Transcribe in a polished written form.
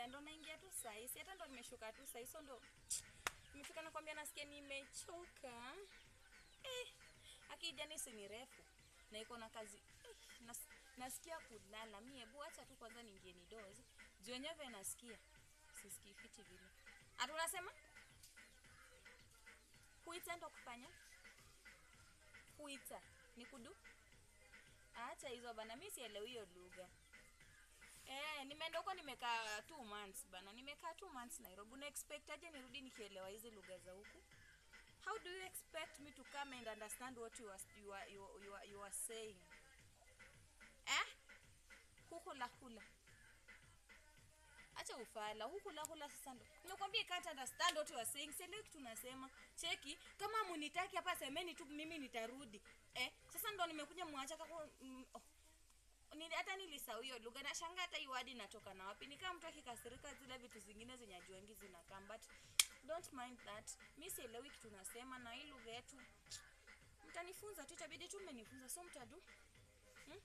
ndo naingia tu saa hii. Hata ndo nimeshuka tu saa hii. So ndo nimefika nakwambia nasikia nimechoka. Akija nisi ni refu. Na iko na kazi. Nasikia kulala. Mimi hebu acha tu kwanza niingie ni doze. Juu yenyewe nasikia. Sisikii fiti vile. Ati unasema? Kuita ndo kufanya? Kuita ni kudu? Acha hizo bana, mimi sielewi hiyo lugha. Nimeenda huko nimekaa 2 months bana. Nimekaa 2 months Nairobi. Una expect aje nirudi nikielewa hizo lugha za huku? How do you expect me to come and understand what you are saying? Hula. Acha ufala. Hula sasa ndo. Nimekwambia can't understand what you are saying. Select tunasema. Cheki, kama munitaki hapa semeni tu mimi nitarudi. Sasa ndo nimekuja muacha kako hata nilisahau hiyo lugha. Nashangaa hata hiyo word inatoka na wapi. Ni kama mtu akikasirika zile vitu zingine zenyajuangi zinakaa, but don't mind that. Mimi sielewi kitu tunasema na hii lugha yetu. Mtanifunza tu, itabidi tu mmenifunza, so mtadu. Mom.